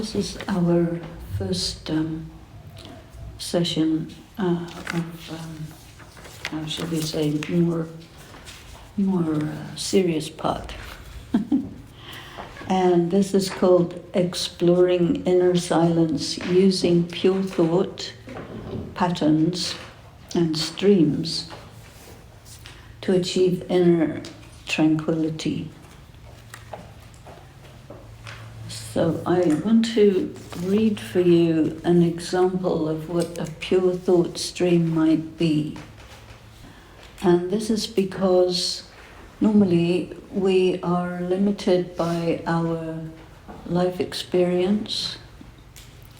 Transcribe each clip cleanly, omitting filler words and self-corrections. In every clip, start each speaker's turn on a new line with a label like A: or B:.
A: This is our first session of, how should we say, more serious part. And this is called Exploring Inner Silence Using Pure Thought, Patterns and Streams to Achieve Inner Tranquility. So I want to read for you an example of what a pure thought stream might be. And this is because normally we are limited by our life experience,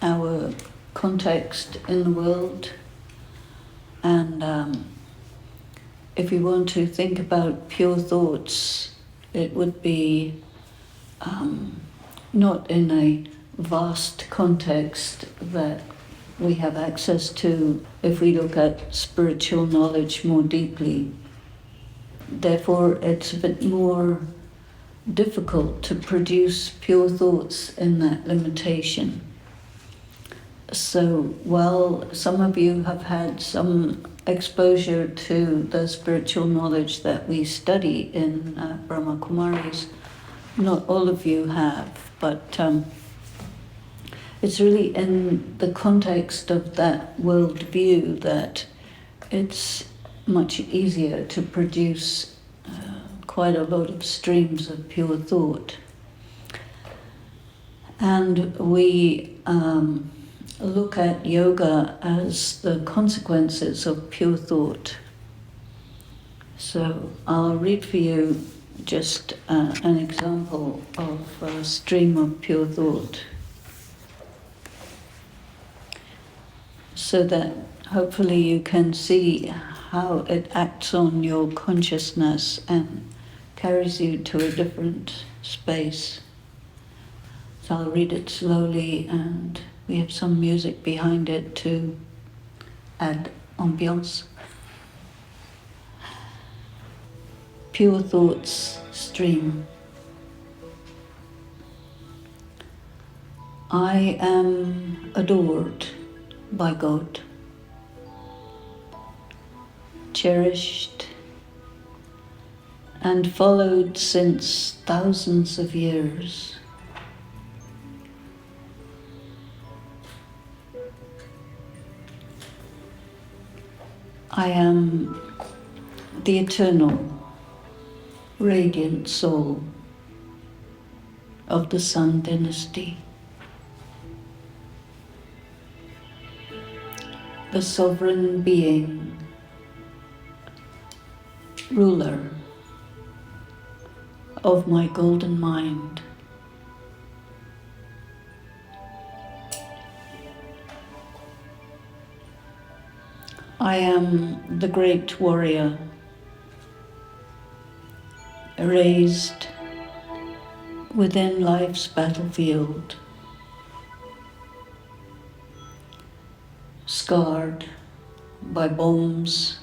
A: our context in the world, and if we want to think about pure thoughts, it would be not in a vast context that we have access to if we look at spiritual knowledge more deeply. Therefore, it's a bit more difficult to produce pure thoughts in that limitation. So while some of you have had some exposure to the spiritual knowledge that we study in Brahma Kumaris, not all of you have, but it's really in the context of that worldview that it's much easier to produce quite a lot of streams of pure thought. And we look at yoga as the consequences of pure thought. So I'll read for you just an example of a stream of pure thought, so that hopefully you can see how it acts on your consciousness and carries you to a different space. So I'll read it slowly, and we have some music behind it to add ambiance. Pure thoughts stream. I am adored by God, cherished and followed since thousands of years. I am the eternal, radiant soul of the Sun dynasty, the sovereign being, ruler of my golden mind. I am the great warrior, raised within life's battlefield, scarred by bombs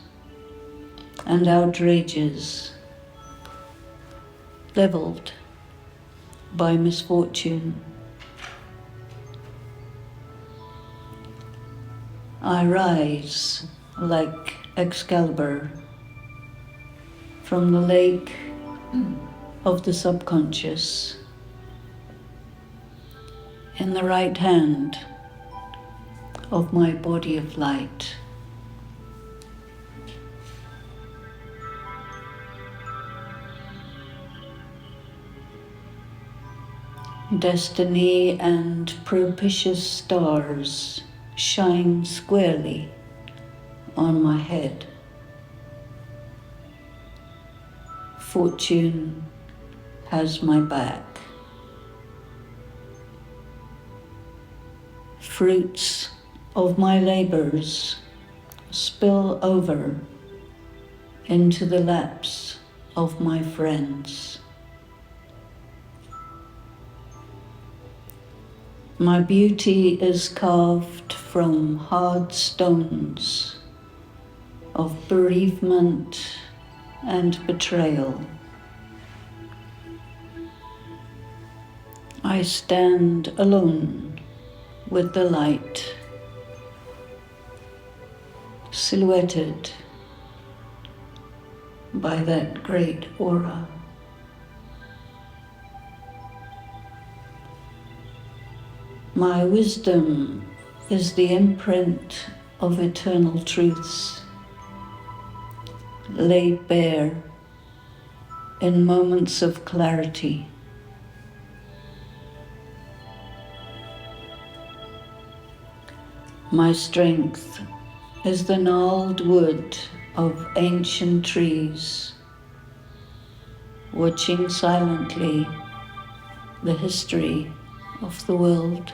A: and outrages, leveled by misfortune. I rise like Excalibur from the lake of the subconscious, in the right hand of my body of light. Destiny and propitious stars shine squarely on my head. Fortune has my back. Fruits of my labors spill over into the laps of my friends. My beauty is carved from hard stones of bereavement and betrayal. I stand alone with the light, silhouetted by that great aura. My wisdom is the imprint of eternal truths, laid bare in moments of clarity. My strength is the gnarled wood of ancient trees, watching silently the history of the world.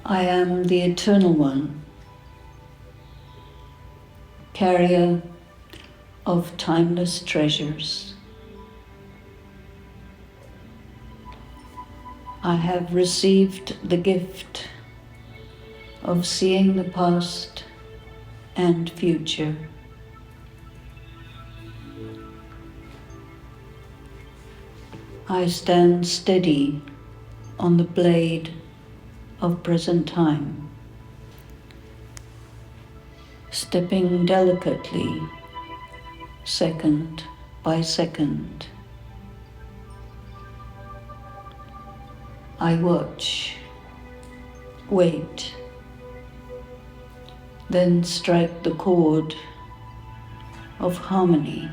A: I am the Eternal One, carrier of timeless treasures. I have received the gift of seeing the past and future. I stand steady on the blade of present time, stepping delicately, second by second. I watch, wait, then strike the chord of harmony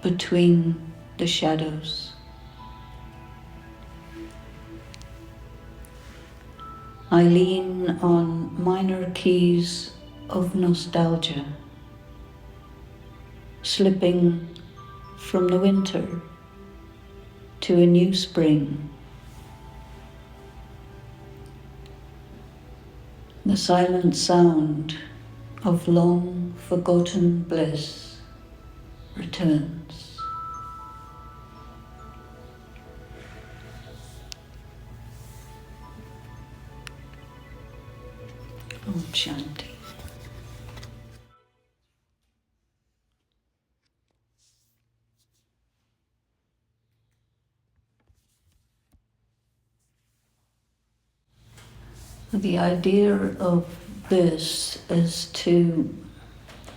A: between the shadows. I lean on minor keys of nostalgia, slipping from the winter to a new spring. The silent sound of long forgotten bliss returns. Om Shanti. The idea of this is to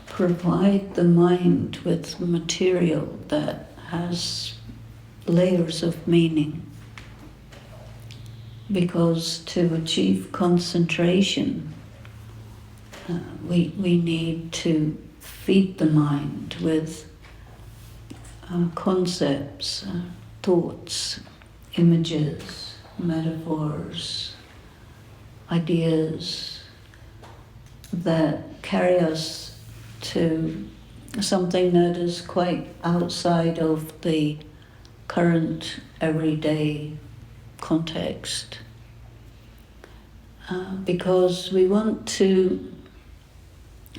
A: provide the mind with material that has layers of meaning. Because to achieve concentration, we need to feed the mind with concepts, thoughts, images, metaphors, ideas that carry us to something that is quite outside of the current everyday context. Because we want to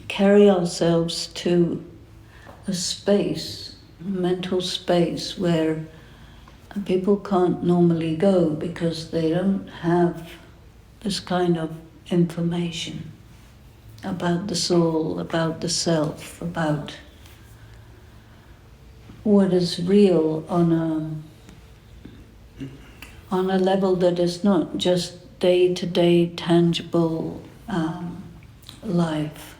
A: carry ourselves to a space, a mental space, where people can't normally go because they don't have this kind of information about the soul, about the self, about what is real on a level that is not just day-to-day tangible life.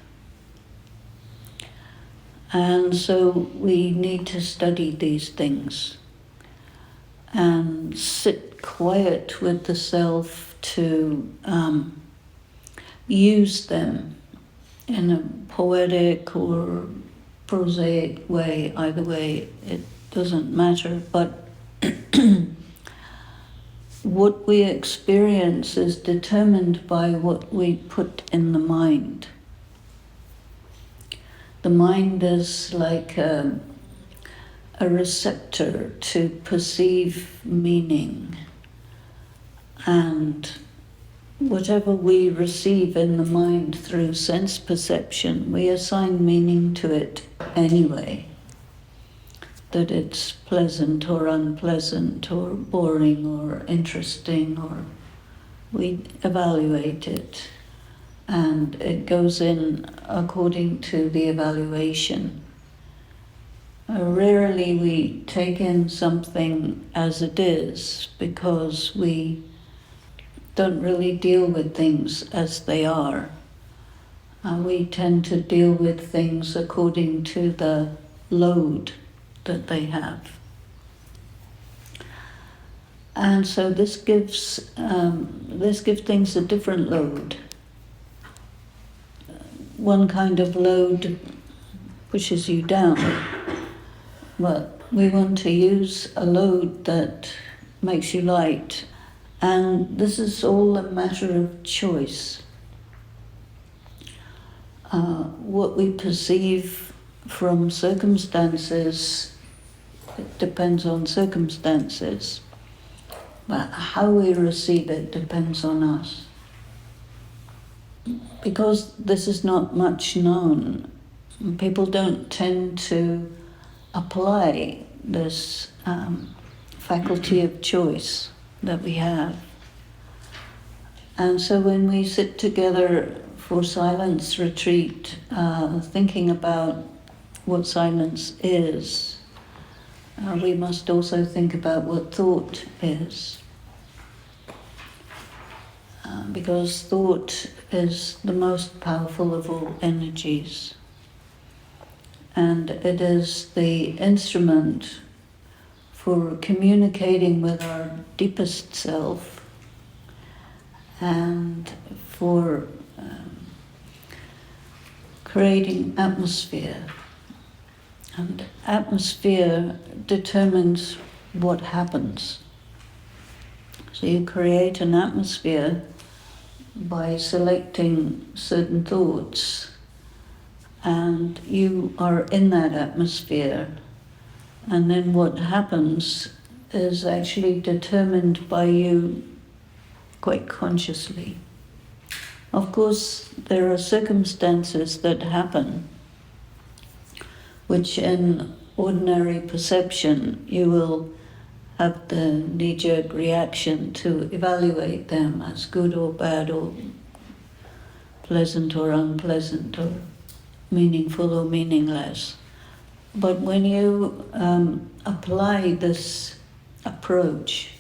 A: And so we need to study these things and sit quiet with the self to use them in a poetic or prosaic way. Either way, it doesn't matter. But what we experience is determined by what we put in the mind. The mind is like a receptor to perceive meaning, and whatever we receive in the mind through sense perception, we assign meaning to it anyway. That it's pleasant or unpleasant or boring or interesting, or we evaluate it, and it goes in according to the evaluation. rarely we take in something as it is because we don't really deal with things as they are. We tend to deal with things according to the load that they have. And so this gives things a different load. One kind of load pushes you down, but we want to use a load that makes you light. And this is all a matter of choice. What we perceive from circumstances, it depends on circumstances. But how we receive it depends on us. Because this is not much known, people don't tend to apply this faculty of choice that we have. And so when we sit together for silence retreat, thinking about what silence is, we must also think about what thought is. Because thought is the most powerful of all energies. And it is the instrument for communicating with our deepest self and for creating atmosphere. And atmosphere determines what happens. So you create an atmosphere by selecting certain thoughts, and you are in that atmosphere. And then what happens is actually determined by you quite consciously. Of course, there are circumstances that happen which in ordinary perception you will have the knee-jerk reaction to evaluate them as good or bad or pleasant or unpleasant or meaningful or meaningless. But when you apply this approach,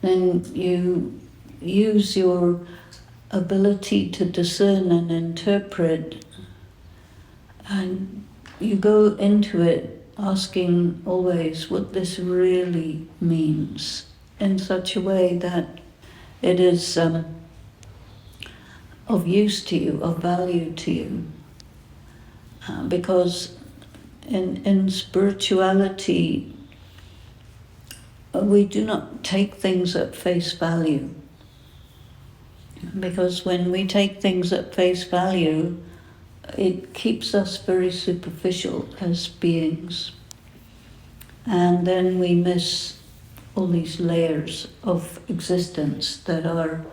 A: then you use your ability to discern and interpret, and you go into it asking always what this really means in such a way that it is of use to you, of value to you. Because in spirituality, we do not take things at face value. Because when we take things at face value, it keeps us very superficial as beings. And then we miss all these layers of existence that are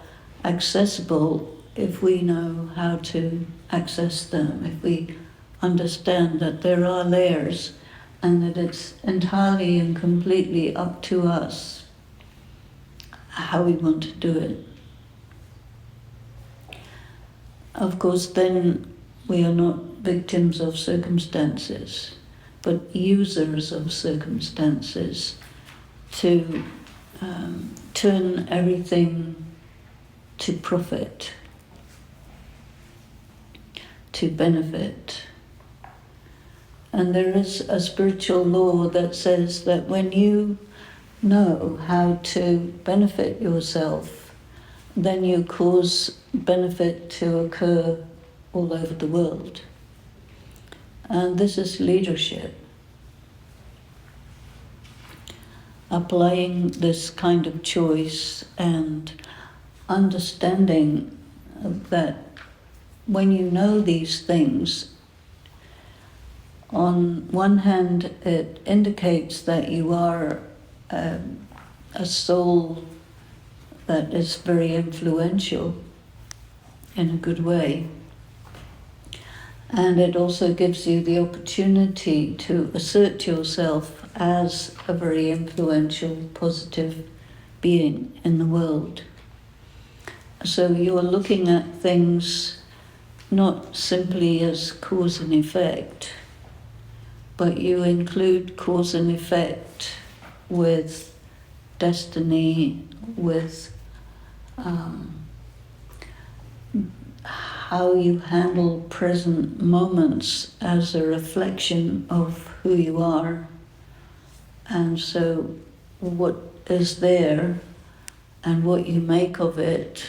A: accessible if we know how to access them, if we understand that there are layers and that it's entirely and completely up to us how we want to do it. Of course, then we are not victims of circumstances, but users of circumstances to turn everything to profit, to benefit. And there is a spiritual law that says that when you know how to benefit yourself, then you cause benefit to occur all over the world. And this is leadership. Applying this kind of choice and understanding that when you know these things, on one hand, it indicates that you are a soul that is very influential in a good way. And it also gives you the opportunity to assert yourself as a very influential, positive being in the world. So you're looking at things not simply as cause and effect, but you include cause and effect with destiny, with how you handle present moments as a reflection of who you are. And so what is there and what you make of it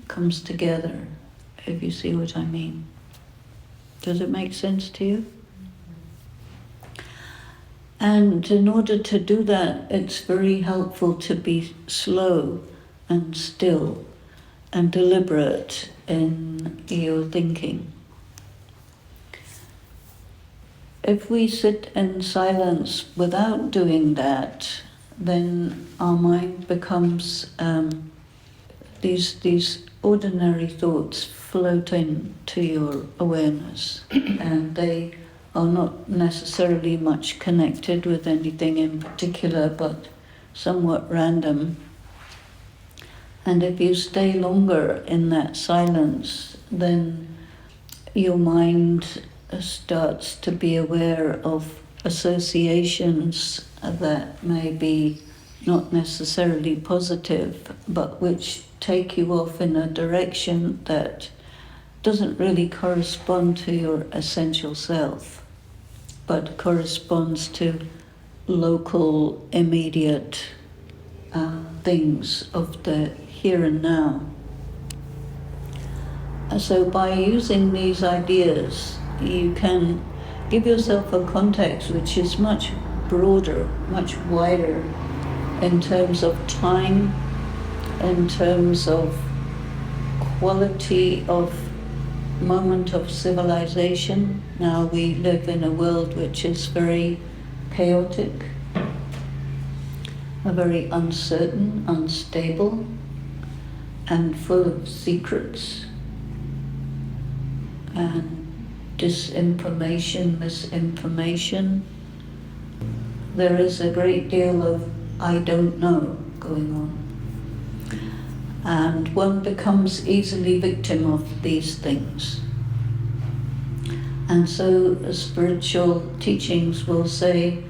A: comes together, if you see what I mean. Does it make sense to you? And in order to do that, it's very helpful to be slow and still and deliberate in your thinking. If we sit in silence without doing that, then our mind becomes these ordinary thoughts float into your awareness, and they are not necessarily much connected with anything in particular, but somewhat random. And if you stay longer in that silence, then your mind starts to be aware of associations that may be not necessarily positive, but which take you off in a direction that doesn't really correspond to your essential self, but corresponds to local, immediate things of the here and now. So by using these ideas, you can give yourself a context which is much broader, much wider in terms of time, in terms of quality of moment of civilization. Now we live in a world which is very chaotic, very uncertain, unstable, and full of secrets and disinformation, misinformation. There is a great deal of I don't know going on. And one becomes easily victim of these things. And so spiritual teachings will say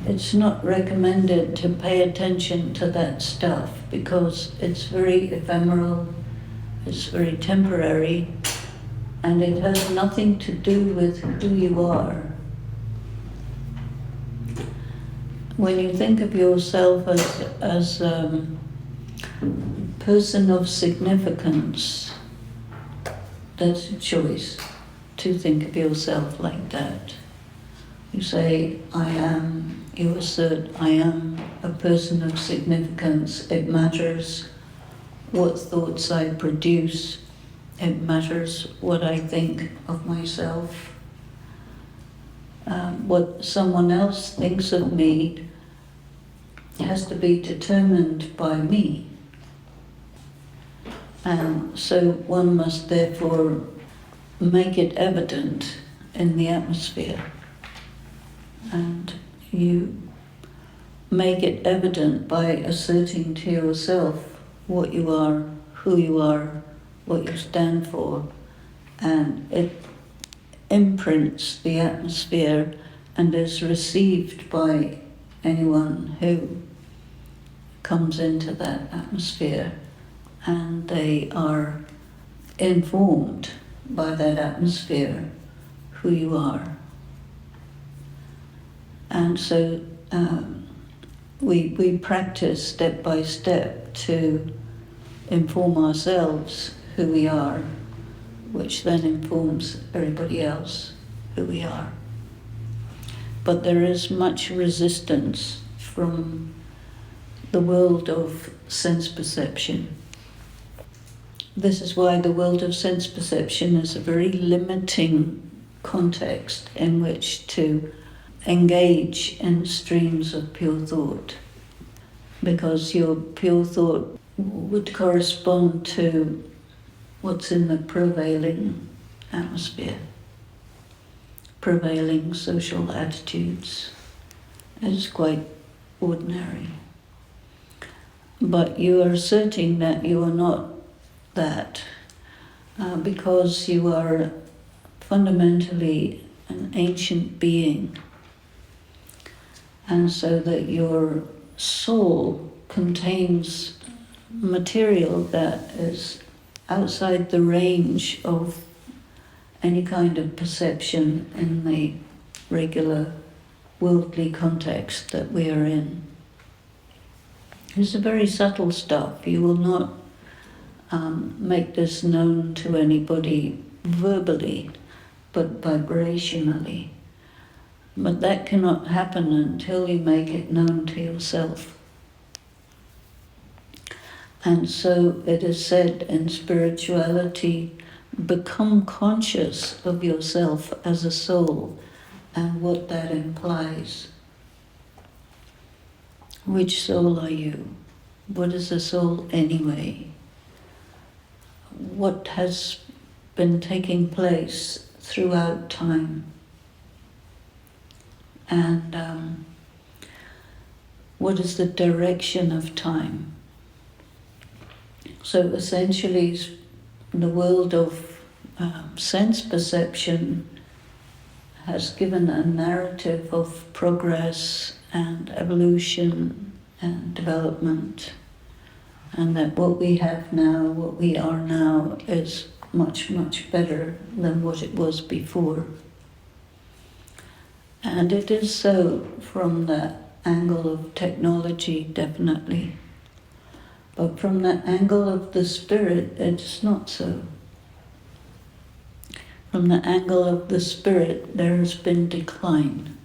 A: it's not recommended to pay attention to that stuff because it's very ephemeral, it's very temporary, and it has nothing to do with who you are. When you think of yourself as a person of significance, that's a choice to think of yourself like that. You say, I am, you assert, I am a person of significance. It matters what thoughts I produce. It matters what I think of myself. What someone else thinks of me has to be determined by me. And so one must therefore make it evident in the atmosphere. And you make it evident by asserting to yourself what you are, who you are, what you stand for, and it imprints the atmosphere and is received by anyone who comes into that atmosphere, and they are informed by that atmosphere who you are. And so we practice step by step to inform ourselves who we are, which then informs everybody else who we are. But there is much resistance from the world of sense perception. This is why the world of sense perception is a very limiting context in which to engage in streams of pure thought, because your pure thought would correspond to what's in the prevailing atmosphere, prevailing social attitudes. It's quite ordinary. But you are asserting that you are not that because you are fundamentally an ancient being, and so that your soul contains material that is outside the range of any kind of perception in the regular worldly context that we are in. It's a very subtle stuff. You will not make this known to anybody verbally, but vibrationally. But that cannot happen until you make it known to yourself. And so it is said in spirituality, become conscious of yourself as a soul and what that implies. Which soul are you? What is a soul anyway? What has been taking place throughout time? And what is the direction of time? So essentially, the world of sense perception has given a narrative of progress and evolution and development, and that what we have now, what we are now, is much, much better than what it was before. And it is so from the angle of technology, definitely. But from the angle of the spirit, it's not so. From the angle of the spirit, there has been decline.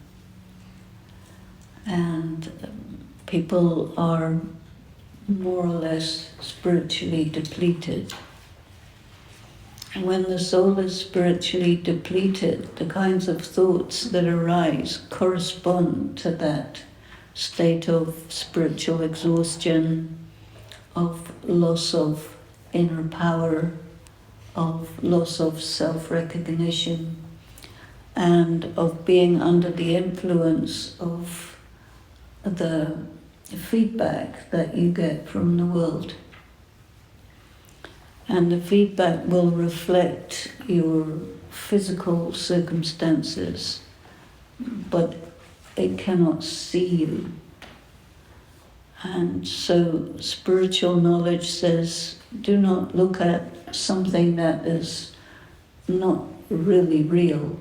A: And people are more or less spiritually depleted. And when the soul is spiritually depleted, the kinds of thoughts that arise correspond to that state of spiritual exhaustion, of loss of inner power, of loss of self-recognition, and of being under the influence of the feedback that you get from the world. And the feedback will reflect your physical circumstances, but it cannot see you. And so spiritual knowledge says, do not look at something that is not really real.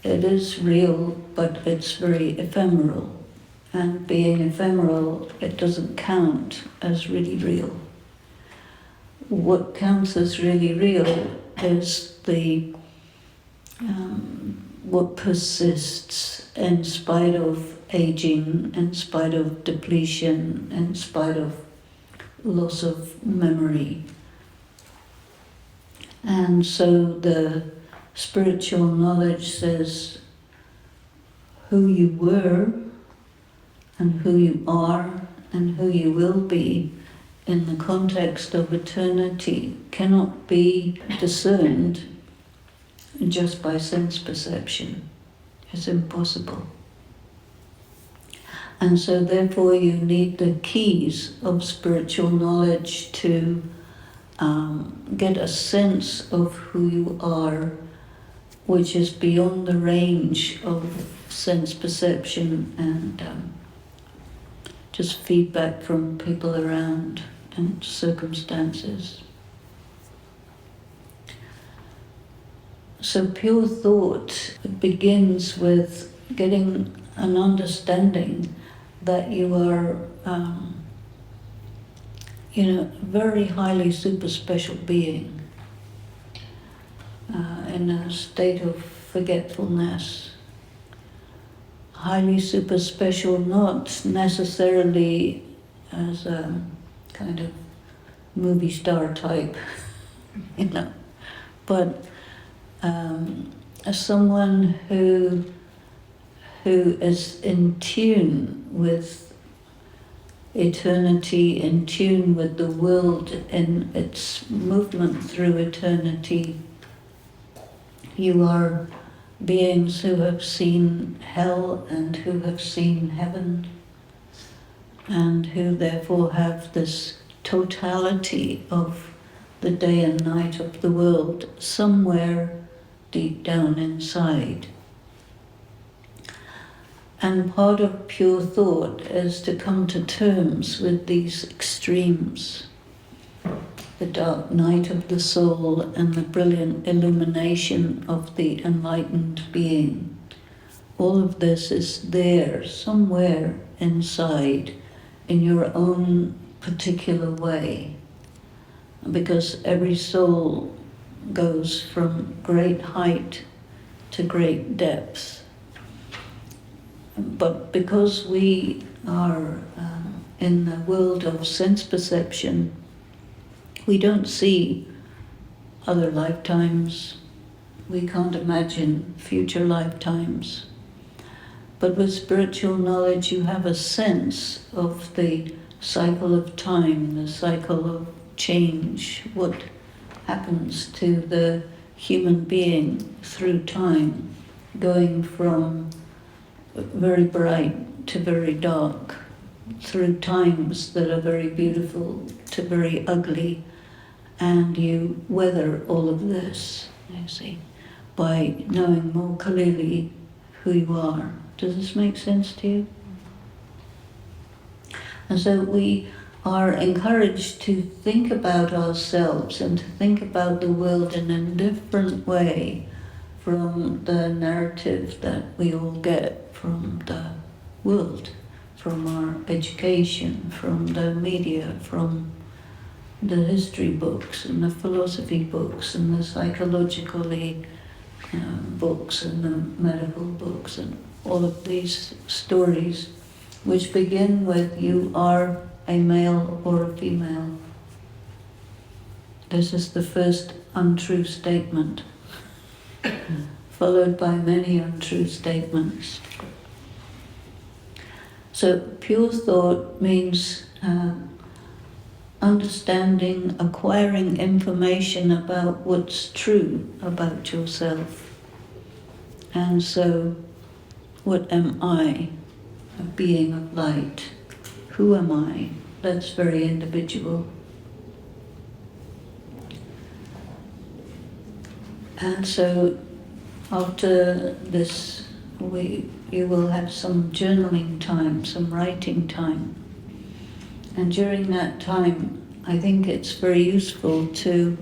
A: It is real, but it's very ephemeral. And being ephemeral, it doesn't count as really real. What counts as really real is the what persists in spite of aging, in spite of depletion, in spite of loss of memory. And so the spiritual knowledge says who you were and who you are and who you will be in the context of eternity cannot be discerned just by sense perception. It's impossible. And so therefore you need the keys of spiritual knowledge to get a sense of who you are, which is beyond the range of sense perception and just feedback from people around and circumstances. So pure thought begins with getting an understanding that you are a very highly super special being in a state of forgetfulness. Highly super special, not necessarily as a kind of movie star type, but as someone who is in tune with eternity, in tune with the world in its movement through eternity. You are beings who have seen hell and who have seen heaven, and who therefore have this totality of the day and night of the world somewhere deep down inside. And part of pure thought is to come to terms with these extremes, the dark night of the soul and the brilliant illumination of the enlightened being. All of this is there somewhere inside in your own particular way, because every soul goes from great height to great depth. But because we are in the world of sense perception, we don't see other lifetimes. We can't imagine future lifetimes. But with spiritual knowledge, you have a sense of the cycle of time, the cycle of change, what happens to the human being through time, going from very bright to very dark, through times that are very beautiful to very ugly, and you weather all of this, you see, by knowing more clearly who you are. Does this make sense to you? And so we are encouraged to think about ourselves and to think about the world in a different way from the narrative that we all get from the world, from our education, from the media, from the history books and the philosophy books and the psychologically books and the medical books and all of these stories which begin with you are a male or a female. This is the first untrue statement, followed by many untrue statements. So pure thought means understanding, acquiring information about what's true about yourself. And so, what am I? A being of light. Who am I? That's very individual. And so, after this, you will have some journaling time, some writing time. And during that time, I think it's very useful to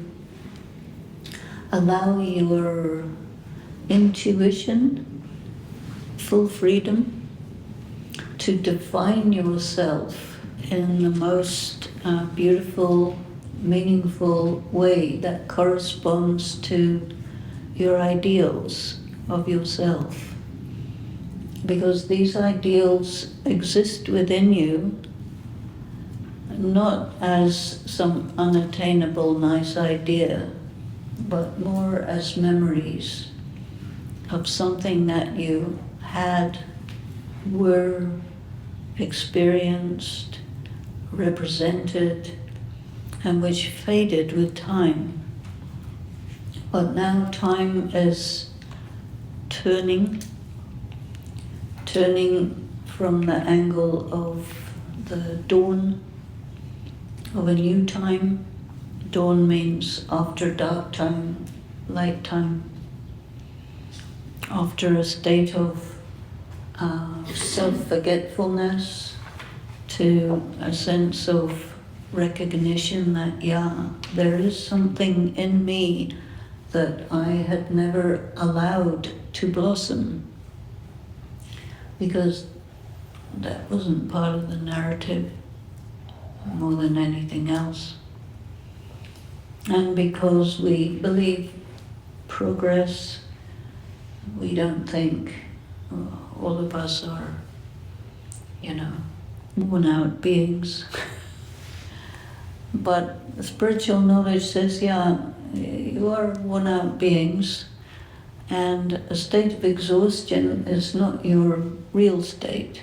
A: allow your intuition full freedom to define yourself in the most beautiful, meaningful way that corresponds to your ideals of yourself. Because these ideals exist within you, not as some unattainable nice idea, but more as memories of something that you had, were, experienced, represented, and which faded with time. But now time is turning from the angle of the dawn of a new time. Dawn means after dark time, light time, after a state of self-forgetfulness to a sense of recognition that, yeah, there is something in me that I had never allowed to blossom, because that wasn't part of the narrative more than anything else. And because we believe progress, we don't think all of us are, worn out beings. But spiritual knowledge says, yeah, you are worn out beings, and a state of exhaustion is not your real state.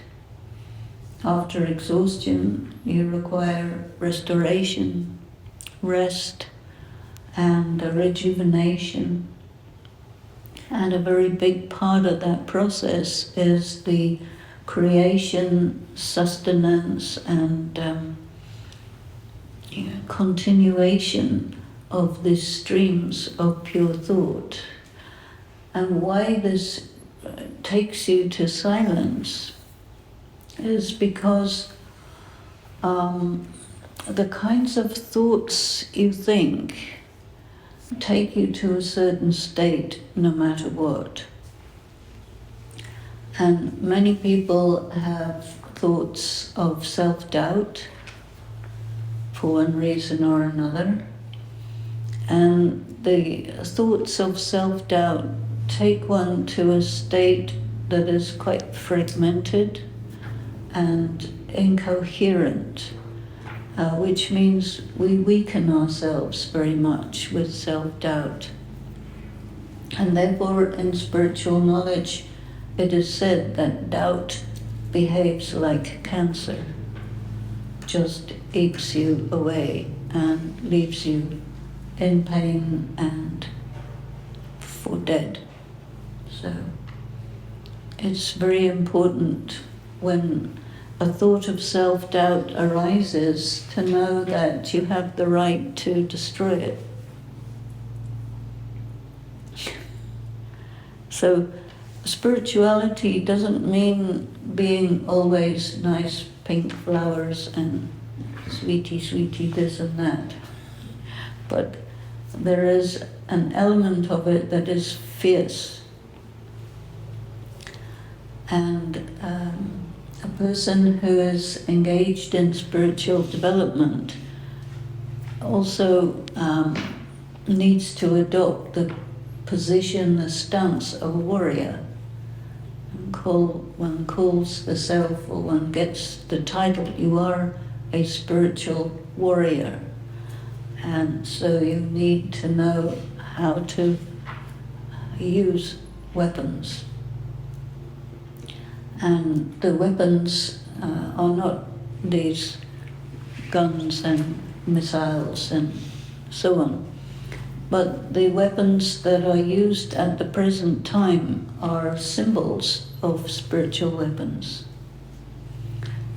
A: After exhaustion, you require restoration, rest, and rejuvenation. And a very big part of that process is the creation, sustenance, and continuation of these streams of pure thought. And why this takes you to silence is because the kinds of thoughts you think take you to a certain state no matter what. And many people have thoughts of self-doubt for one reason or another. And the thoughts of self-doubt take one to a state that is quite fragmented and incoherent, which means we weaken ourselves very much with self-doubt. And therefore, in spiritual knowledge, it is said that doubt behaves like cancer, just eats you away and leaves you in pain and for dead. So it's very important when a thought of self-doubt arises to know that you have the right to destroy it. So spirituality doesn't mean being always nice pink flowers and sweetie, sweetie, this and that. But there is an element of it that is fierce. And a person who is engaged in spiritual development also needs to adopt the position, the stance of a warrior. One calls the self, or one gets the title, you are a spiritual warrior. And so you need to know how to use weapons. And the weapons are not these guns and missiles and so on. But the weapons that are used at the present time are symbols of spiritual weapons.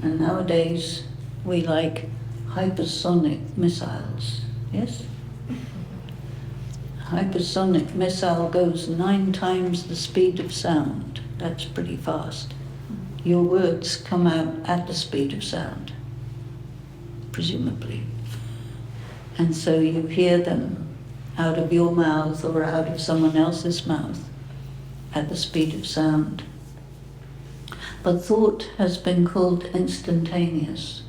A: And nowadays we like hypersonic missiles, yes? Hypersonic missile goes 9 times the speed of sound. That's pretty fast. Your words come out at the speed of sound, presumably. And so you hear them out of your mouth or out of someone else's mouth at the speed of sound. But thought has been called instantaneous.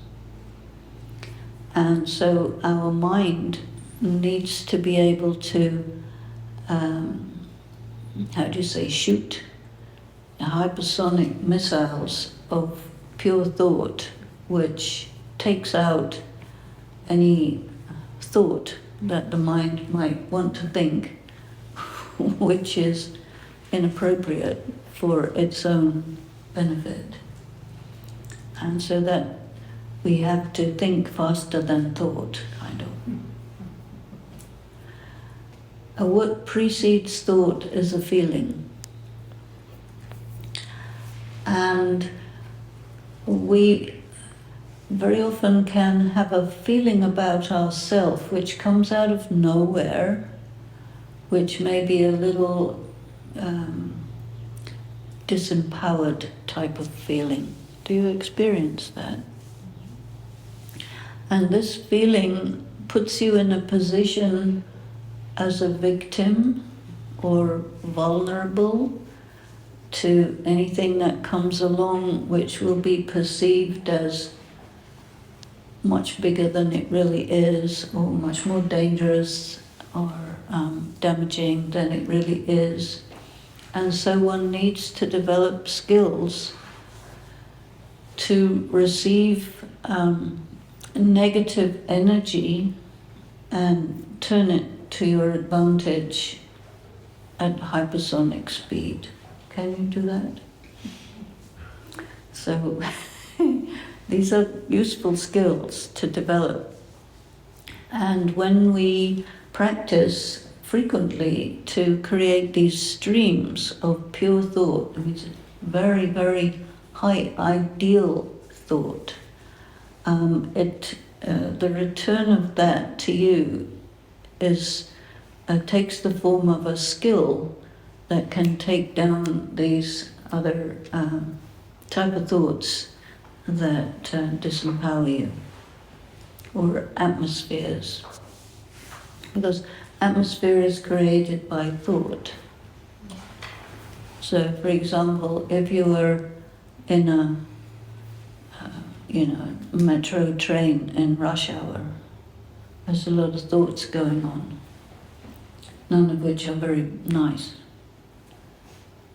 A: And so our mind needs to be able to, shoot hypersonic missiles of pure thought, which takes out any thought that the mind might want to think, which is inappropriate for its own benefit. And so that we have to think faster than thought, kind of. What precedes thought is a feeling. And we very often can have a feeling about ourselves which comes out of nowhere, which may be a little disempowered type of feeling. Do you experience that? And this feeling puts you in a position as a victim or vulnerable to anything that comes along which will be perceived as much bigger than it really is, or much more dangerous or damaging than it really is. And so one needs to develop skills to receive negative energy and turn it to your advantage at hypersonic speed. Can you do that? So these are useful skills to develop. And when we practice frequently to create these streams of pure thought, which is very, very high ideal thought, the return of that to you takes the form of a skill that can take down these other type of thoughts that disempower you, or atmospheres. Because atmosphere is created by thought. So, for example, if you were in a metro train in rush hour, there's a lot of thoughts going on, none of which are very nice.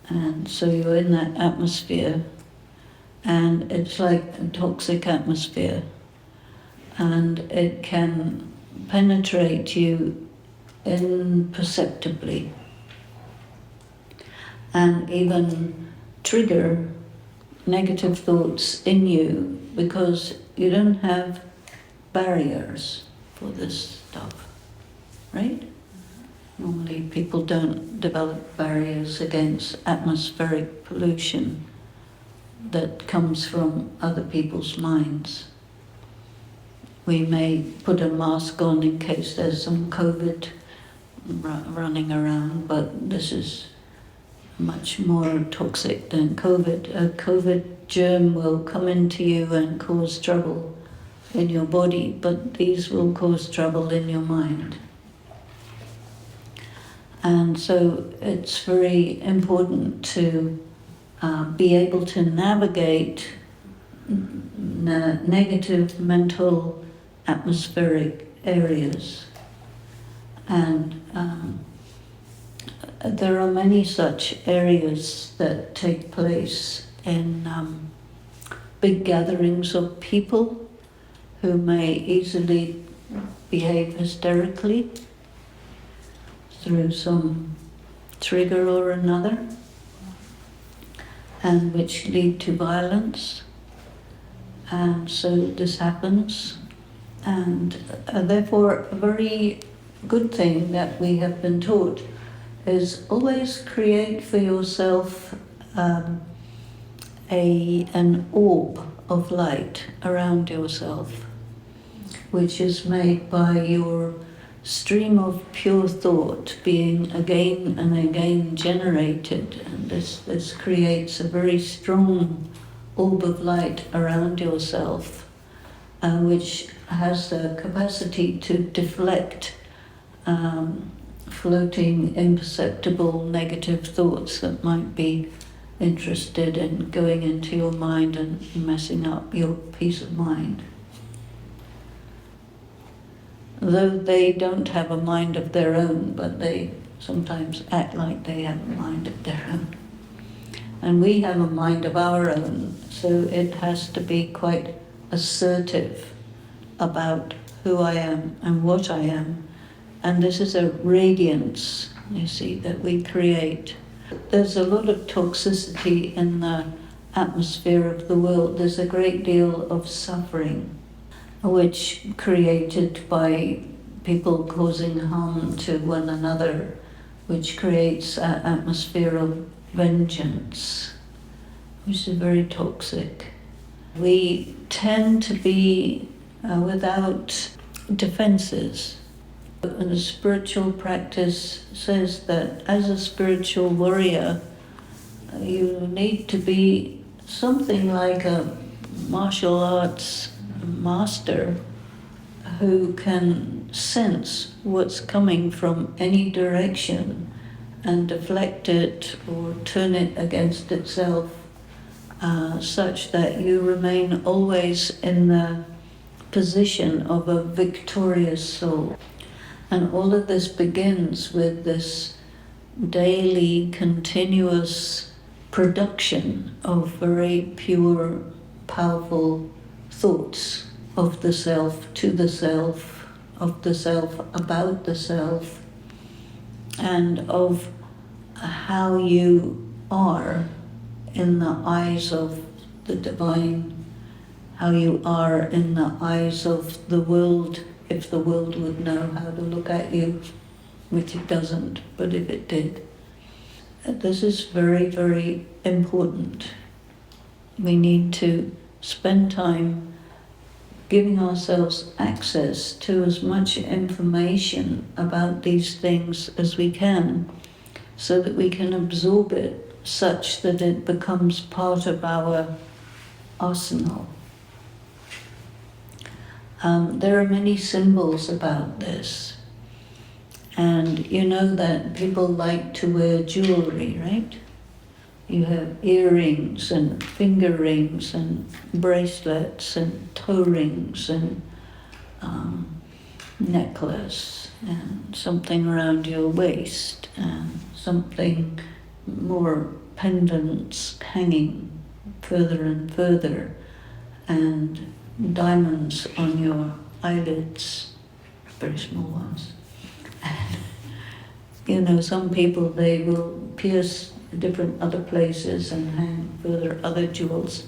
A: And so you're in that atmosphere, and it's like a toxic atmosphere, and it can penetrate you imperceptibly and even trigger negative thoughts in you because you don't have barriers for this stuff, right? Normally people don't develop barriers against atmospheric pollution that comes from other people's minds. We may put a mask on in case there's some COVID running around, but this is much more toxic than COVID. A COVID germ will come into you and cause trouble in your body, but these will cause trouble in your mind. And so it's very important to be able to navigate negative mental atmospheric areas. And there are many such areas that take place in big gatherings of people who may easily behave hysterically through some trigger or another, and which lead to violence. And so this happens, and therefore a very good thing that we have been taught is always create for yourself an orb of light around yourself, which is made by your stream of pure thought being again and again generated, and this creates a very strong orb of light around yourself, which has the capacity to deflect floating, imperceptible negative thoughts that might be interested in going into your mind and messing up your peace of mind. Though they don't have a mind of their own, but they sometimes act like they have a mind of their own. And we have a mind of our own, so it has to be quite assertive about who I am and what I am. And this is a radiance, you see, that we create. There's a lot of toxicity in the atmosphere of the world. There's a great deal of suffering, which created by people causing harm to one another, which creates an atmosphere of vengeance, which is very toxic. We tend to be without defenses. And the spiritual practice says that as a spiritual warrior, you need to be something like a martial arts master who can sense what's coming from any direction and deflect it or turn it against itself, such that you remain always in the position of a victorious soul. And all of this begins with this daily, continuous production of very pure, powerful thoughts of the self, to the self, of the self, about the self, and of how you are in the eyes of the divine, how you are in the eyes of the world, if the world would know how to look at you, which it doesn't, but if it did. This is very, very important. We need to spend time giving ourselves access to as much information about these things as we can, so that we can absorb it such that it becomes part of our arsenal. There are many symbols about this. And you know that people like to wear jewelry, right? You have earrings and finger rings and bracelets and toe rings and necklace and something around your waist and something more pendants hanging further and further and diamonds on your eyelids, very small ones. And, you know, some people, they will pierce different other places and hang further other jewels.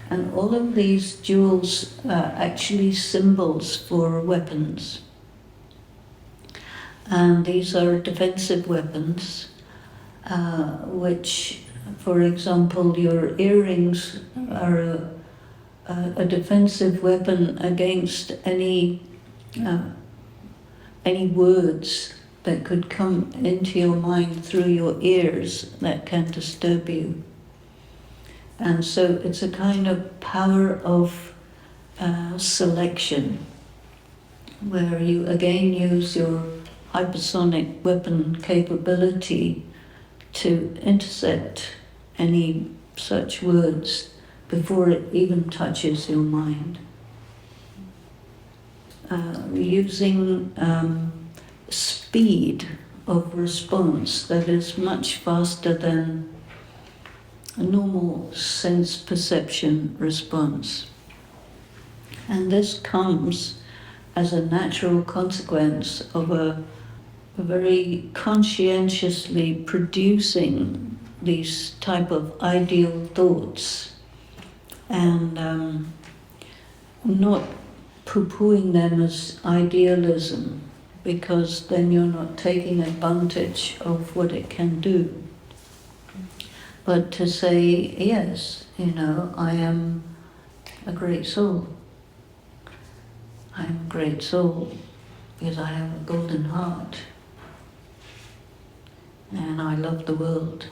A: And all of these jewels are actually symbols for weapons. And these are defensive weapons, which, for example, your earrings are a defensive weapon against any words that could come into your mind through your ears that can disturb you. And so it's a kind of power of selection, where you again use your hypersonic weapon capability to intercept any such words before it even touches your mind. Using speed of response that is much faster than a normal sense perception response. And this comes as a natural consequence of a very conscientiously producing these type of ideal thoughts and not poo-pooing them as idealism, because then you're not taking advantage of what it can do. But to say, yes, you know, I am a great soul. I'm a great soul because I have a golden heart and I love the world.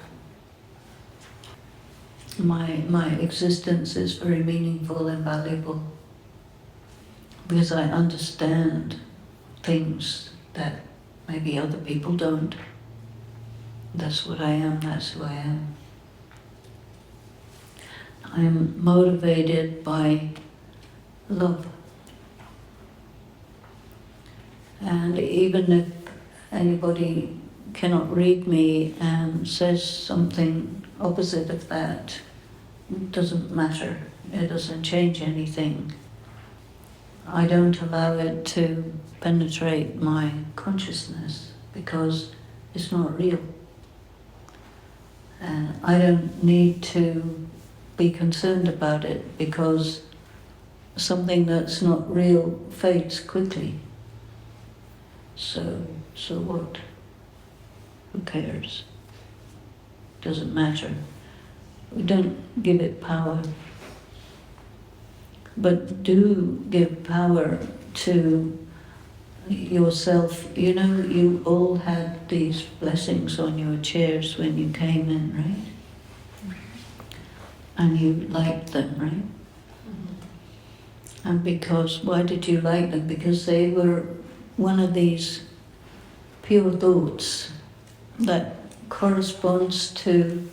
A: My existence is very meaningful and valuable because I understand things that maybe other people don't. That's what I am, that's who I am. I'm motivated by love. And even if anybody cannot read me and says something opposite of that, it doesn't matter. It doesn't change anything. I don't allow it to penetrate my consciousness because it's not real. And I don't need to be concerned about it because something that's not real fades quickly. So what? Who cares? Doesn't matter. We don't give it power. But do give power to yourself. You know, you all had these blessings on your chairs when you came in, right? And you liked them, right? And because, why did you like them? Because they were one of these pure thoughts that corresponds to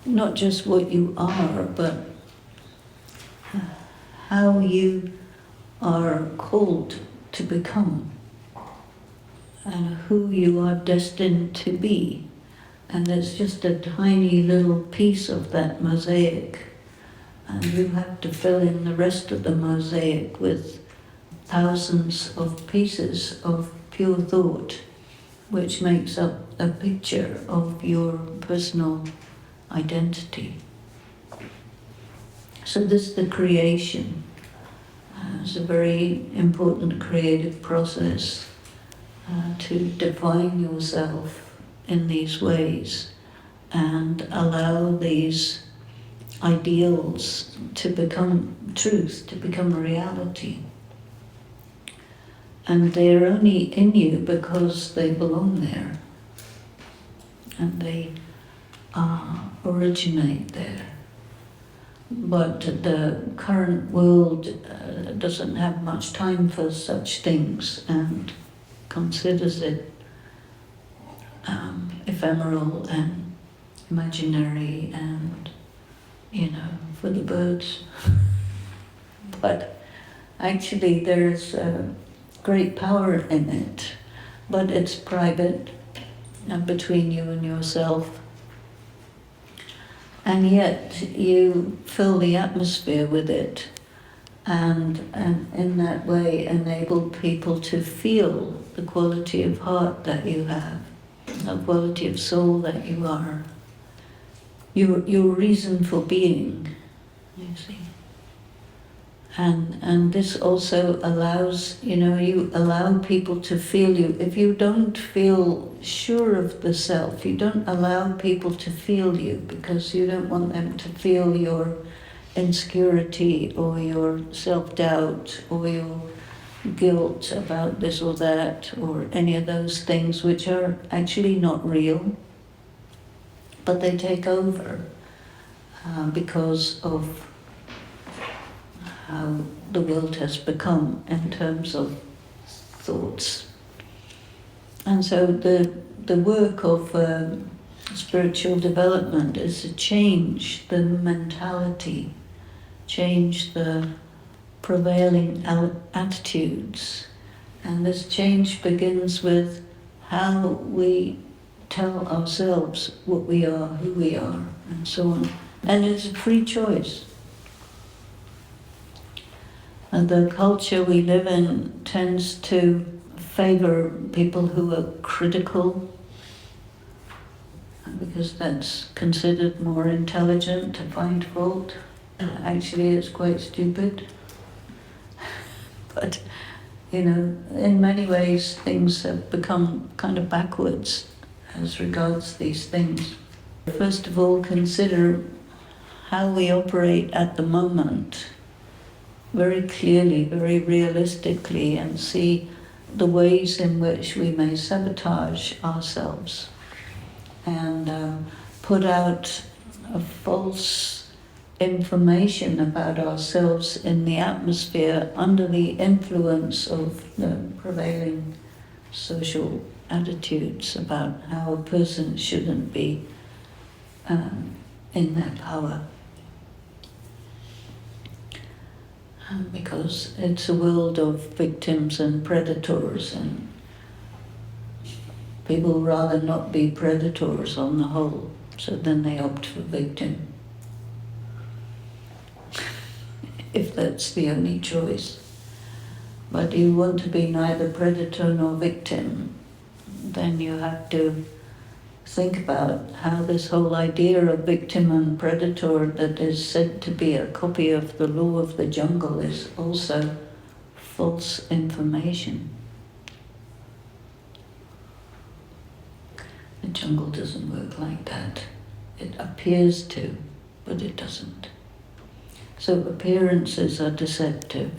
A: not just what you are, but how you are called to become and who you are destined to be. And it's just a tiny little piece of that mosaic. And you have to fill in the rest of the mosaic with thousands of pieces of pure thought, which makes up a picture of your personal identity. So this is the creation. It's a very important creative process to define yourself in these ways and allow these ideals to become truth, to become reality. And they're only in you because they belong there. and they originate there. But the current world doesn't have much time for such things and considers it ephemeral and imaginary and, for the birds. But actually there's great power in it, but it's private and between you and yourself. And yet you fill the atmosphere with it and in that way enable people to feel the quality of heart that you have, the quality of soul that you are, your reason for being, you see. And this also allows, you allow people to feel you. If you don't feel sure of the self, you don't allow people to feel you because you don't want them to feel your insecurity or your self-doubt or your guilt about this or that or any of those things which are actually not real, but they take over because of how the world has become in terms of thoughts. And so the work of spiritual development is to change the mentality, change the prevailing attitudes. And this change begins with how we tell ourselves what we are, who we are, and so on. And it's a free choice. And the culture we live in tends to favor people who are critical, because that's considered more intelligent to find fault. Actually, it's quite stupid. But, in many ways, things have become kind of backwards as regards these things. First of all, consider how we operate at the moment very clearly, very realistically, and see the ways in which we may sabotage ourselves and put out a false information about ourselves in the atmosphere under the influence of the prevailing social attitudes about how a person shouldn't be in their power. Because it's a world of victims and predators, and people rather not be predators on the whole, so then they opt for victim, if that's the only choice. But you want to be neither predator nor victim, then you have to think about how this whole idea of victim and predator that is said to be a copy of the law of the jungle is also false information. The jungle doesn't work like that. It appears to, but it doesn't. So appearances are deceptive.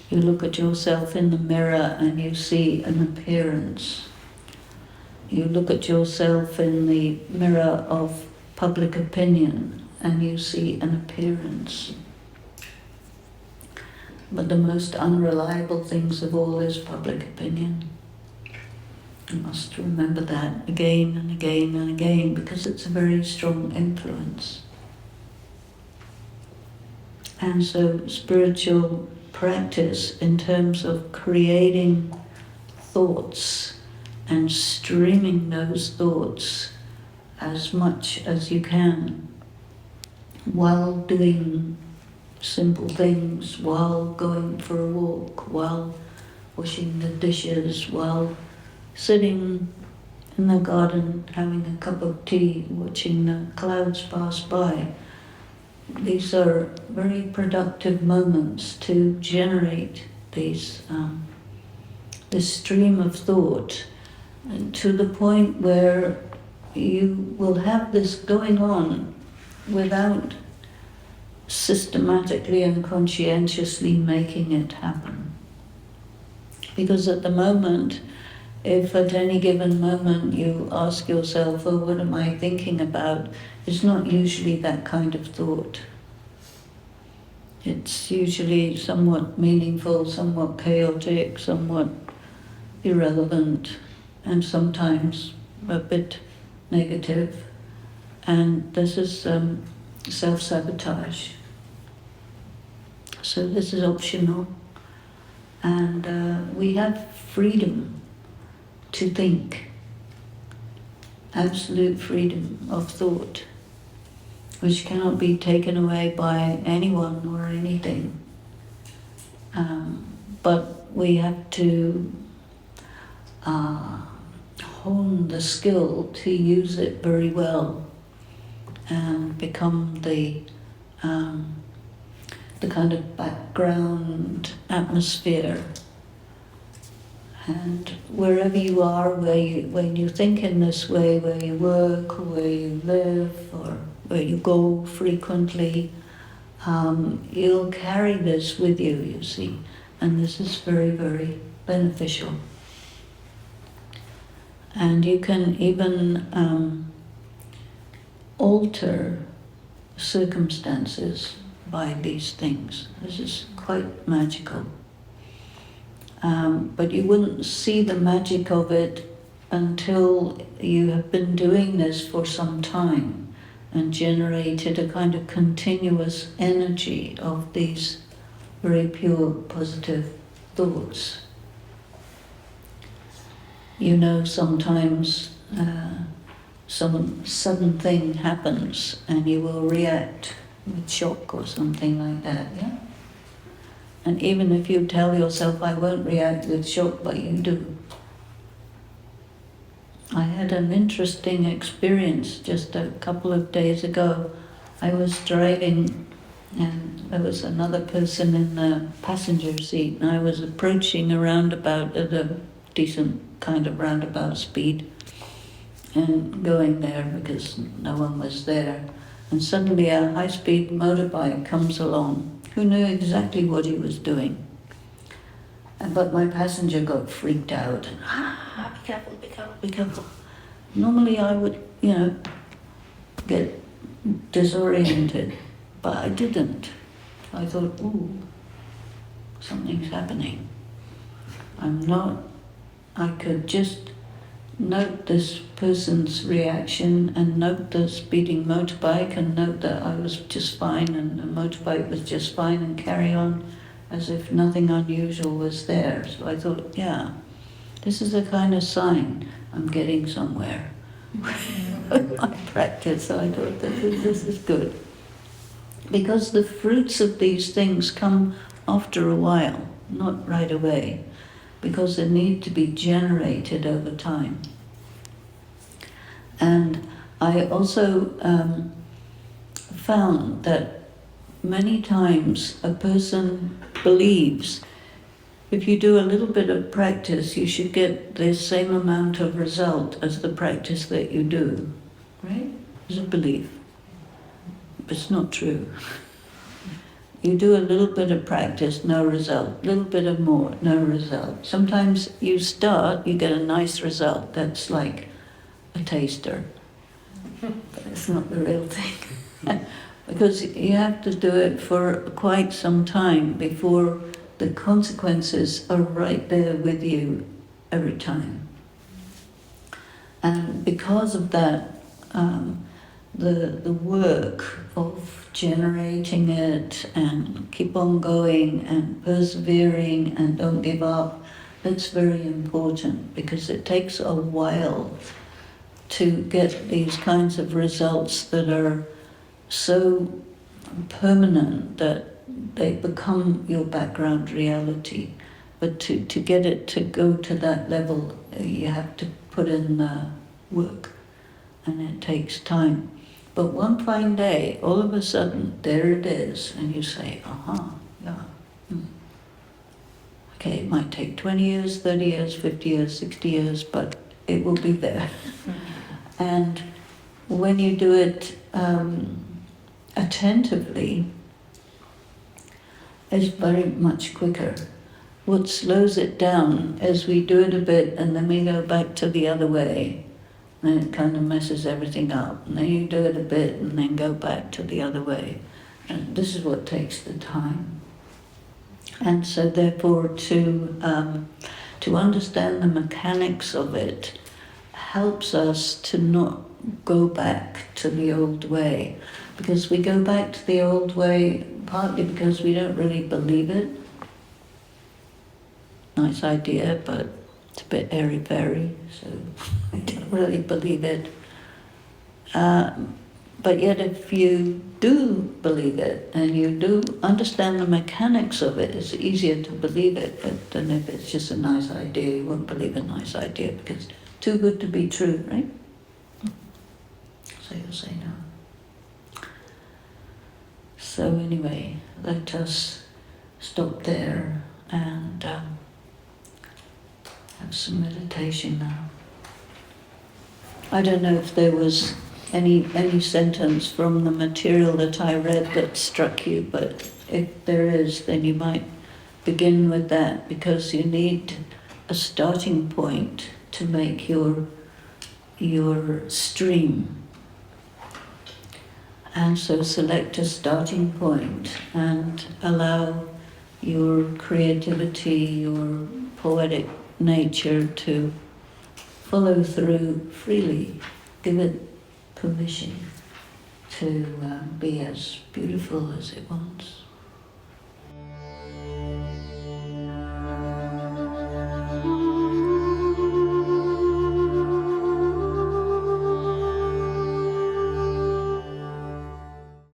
A: You look at yourself in the mirror and you see an appearance. You look at yourself in the mirror of public opinion and you see an appearance. But the most unreliable things of all is public opinion. You must remember that again and again and again, because it's a very strong influence. And so spiritual practice in terms of creating thoughts and streaming those thoughts as much as you can while doing simple things, while going for a walk, while washing the dishes, while sitting in the garden having a cup of tea, watching the clouds pass by. These are very productive moments to generate this stream of thought, to the point where you will have this going on without systematically and conscientiously making it happen. Because at the moment, if at any given moment you ask yourself, oh, what am I thinking about? It's not usually that kind of thought. It's usually somewhat meaningful, somewhat chaotic, somewhat irrelevant, and sometimes a bit negative. And this is self-sabotage. So this is optional. And we have freedom to think, absolute freedom of thought, which cannot be taken away by anyone or anything. But we have to hone the skill to use it very well and become the kind of background atmosphere. And wherever you are, when you think in this way, where you work, or where you live, or where you go frequently, you'll carry this with you, you see. And this is very, very beneficial. And you can even alter circumstances by these things. This is quite magical. But you wouldn't see the magic of it until you have been doing this for some time and generated a kind of continuous energy of these very pure, positive thoughts. You know, sometimes some sudden thing happens and you will react with shock or something like that, yeah? And even if you tell yourself, I won't react with shock, but you do. I had an interesting experience just a couple of days ago. I was driving and there was another person in the passenger seat, and I was approaching a roundabout at a decent kind of roundabout speed and going there because no one was there. And suddenly a high-speed motorbike comes along who knew exactly what he was doing. But my passenger got freaked out and, be careful, be careful, be careful. Normally I would, get disoriented, but I didn't. I thought, ooh, something's happening. I could just note this person's reaction and note the speeding motorbike and note that I was just fine and the motorbike was just fine and carry on as if nothing unusual was there. So I thought, yeah, this is a kind of sign I'm getting somewhere with my practice. So I thought this is good. Because the fruits of these things come after a while, not right away, because they need to be generated over time. And I also found that many times a person believes if you do a little bit of practice, you should get the same amount of result as the practice that you do, right? It's a belief. But it's not true. You do a little bit of practice, no result. A little bit of more, no result. Sometimes you start, you get a nice result. That's like a taster. But it's not the real thing. Because you have to do it for quite some time before the consequences are right there with you every time. And because of that, the work of generating it and keep on going and persevering and don't give up, that's very important because it takes a while to get these kinds of results that are so permanent that they become your background reality. But to get it to go to that level, you have to put in the work, and it takes time. But one fine day, all of a sudden, there it is, and you say, yeah. Okay, it might take 20 years, 30 years, 50 years, 60 years, but it will be there. And when you do it attentively, it's very much quicker. what slows it down is we do it a bit and then we go back to the other way. And it kind of messes everything up. And then you do it a bit and then go back to the other way. And this is what takes the time. And so therefore to understand the mechanics of it helps us to not go back to the old way. Because we go back to the old way partly because we don't really believe it. Nice idea, but it's a bit airy-fairy, so I don't really believe it. But yet if you do believe it and you do understand the mechanics of it, it's easier to believe it than if it's just a nice idea. You won't believe a nice idea because it's too good to be true, right? So you'll say no. So anyway, let us stop there and have some meditation now. I don't know if there was any sentence from the material that I read that struck you, but if there is, then you might begin with that, because you need a starting point to make your stream. And so select a starting point and allow your creativity, your poetic nature to follow through freely. Give it permission to be as beautiful as it wants.